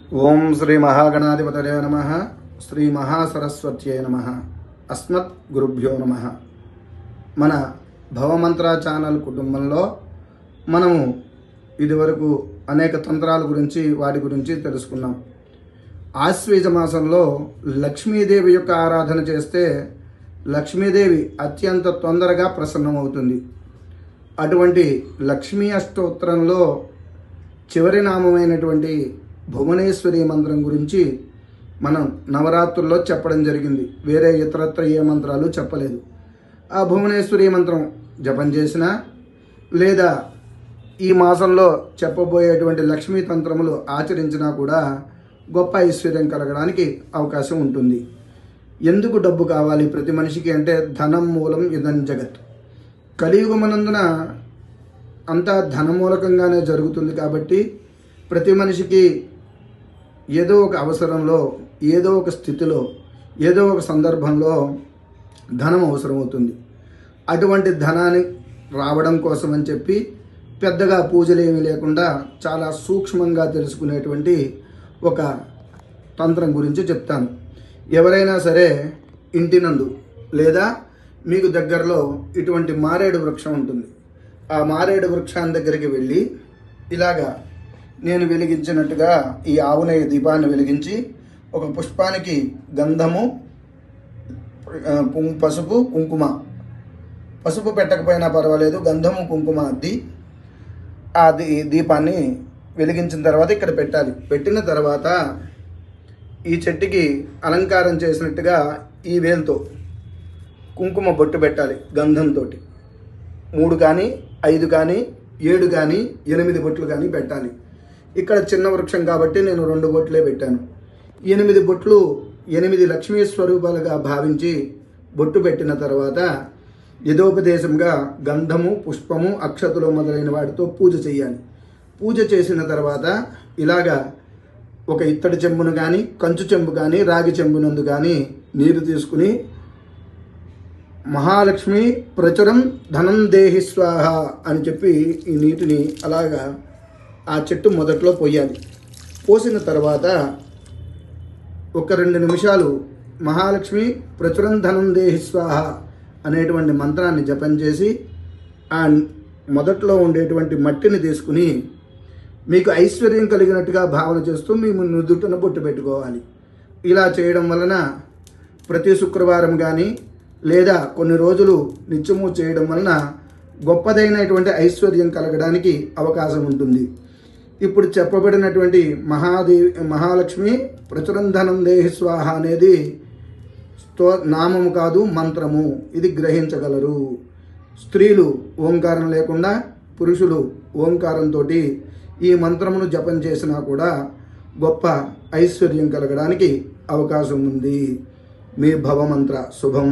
ఓం శ్రీ మహాగణాధిపతయే నమః. శ్రీ మహాసరస్వత్యై నమః. అస్మత్ గురుభ్యో నమః. మన భవమంత్ర ఛానల్ కుటుంబంలో మనము ఇదివరకు అనేక తంత్రాల గురించి వాటి గురించి తెలుసుకున్నాం. ఆశ్వీజ మాసంలో లక్ష్మీదేవి యొక్క ఆరాధన చేస్తే లక్ష్మీదేవి అత్యంత తొందరగా ప్రసన్నమవుతుంది. అటువంటి లక్ష్మీ అష్టోత్తరంలో చివరి నామమైనటువంటి భువనేశ్వరి మంత్రం గురించి మనం నవరాత్రుల్లో చెప్పడం జరిగింది. వేరే ఇతరత్ర ఏ మంత్రాలు చెప్పలేదు. ఆ భువనేశ్వరి మంత్రం జపం చేసినా లేదా ఈ మాసంలో చెప్పబోయేటువంటి లక్ష్మీ తంత్రములు ఆచరించినా కూడా గొప్ప ఐశ్వర్యం కలగడానికి అవకాశం ఉంటుంది. ఎందుకు డబ్బు కావాలి ప్రతి మనిషికి అంటే ధనం మూలం ఇదం జగత్. కలియుగమనందున అంతా ధనమూలకంగానే జరుగుతుంది. కాబట్టి ప్రతి మనిషికి ఏదో ఒక అవసరంలో, ఏదో ఒక స్థితిలో, ఏదో ఒక సందర్భంలో ధనం అవసరమవుతుంది. అటువంటి ధనాన్ని రావడం కోసం అని చెప్పి పెద్దగా పూజలు ఏమీ లేకుండా చాలా సూక్ష్మంగా తెలుసుకునేటువంటి ఒక తంత్రం గురించి చెప్తాను. ఎవరైనా సరే ఇంటి నందు లేదా మీకు దగ్గరలో ఇటువంటి మారేడు వృక్షం ఉంటుంది. ఆ మారేడు వృక్షాన్ని దగ్గరికి వెళ్ళి ఇలాగా నేను వెలిగించినట్టుగా ఈ ఆవునేయ దీపాన్ని వెలిగించి ఒక పుష్పానికి గంధము, పసుపు, కుంకుమ, పసుపు పెట్టకపోయినా పర్వాలేదు, గంధము కుంకుమ అద్ది ఆ దీపాన్ని వెలిగించిన తర్వాత ఇక్కడ పెట్టాలి. పెట్టిన తర్వాత ఈ చెట్టుకి అలంకారం చేసినట్టుగా ఈ వేలుతో కుంకుమ బొట్టు పెట్టాలి. గంధంతో 3 కానీ 5 కానీ 7 కానీ 8 బొట్లు కానీ పెట్టాలి. ఇక్కడ చిన్న వృక్షం కాబట్టి నేను 2 బొట్లే పెట్టాను. 8 బొట్లు 8 లక్ష్మీ స్వరూపాలుగా భావించి బొట్టు పెట్టిన తర్వాత యథోపదేశంగా గంధము, పుష్పము, అక్షతలు మొదలైన వాటితో పూజ చేయాలి. పూజ చేసిన తర్వాత ఇలాగా ఒక ఇత్తడి చెంబును కానీ, కంచు చెంబు కానీ, రాగి చెంబునందు కానీ నీరు తీసుకుని మహాలక్ష్మి ప్రచురం ధనం దేహి స్వాహ అని చెప్పి ఈ నీటిని అలాగా ఆ చెట్టు మొదట్లో పోయాలి. పోసిన తర్వాత ఒక 2 నిమిషాలు మహాలక్ష్మి ప్రచురం ధనం దేహి స్వాహ అనేటువంటి మంత్రాన్ని జపం చేసి ఆ మొదట్లో ఉండేటువంటి మట్టిని తీసుకుని మీకు ఐశ్వర్యం కలిగినట్టుగా భావన చేస్తూ మీ నుదుటన బొట్టు పెట్టుకోవాలి. ఇలా చేయడం వలన ప్రతి శుక్రవారం కానీ లేదా కొన్ని రోజులు నిత్యము చేయడం వలన గొప్పదైనటువంటి ఐశ్వర్యం కలగడానికి అవకాశం ఉంటుంది. ఇప్పుడు చెప్పబడినటువంటి మహాలక్ష్మి ప్రచురం ధనం దేహి స్వాహ అనేది నామము కాదు, మంత్రము. ఇది గ్రహించగలరు. స్త్రీలు ఓంకారం లేకుండా, పురుషులు ఓంకారంతో ఈ మంత్రమును జపం చేసినా కూడా గొప్ప ఐశ్వర్యం కలగడానికి అవకాశం ఉంది. మీ భవమంత్ర శుభం.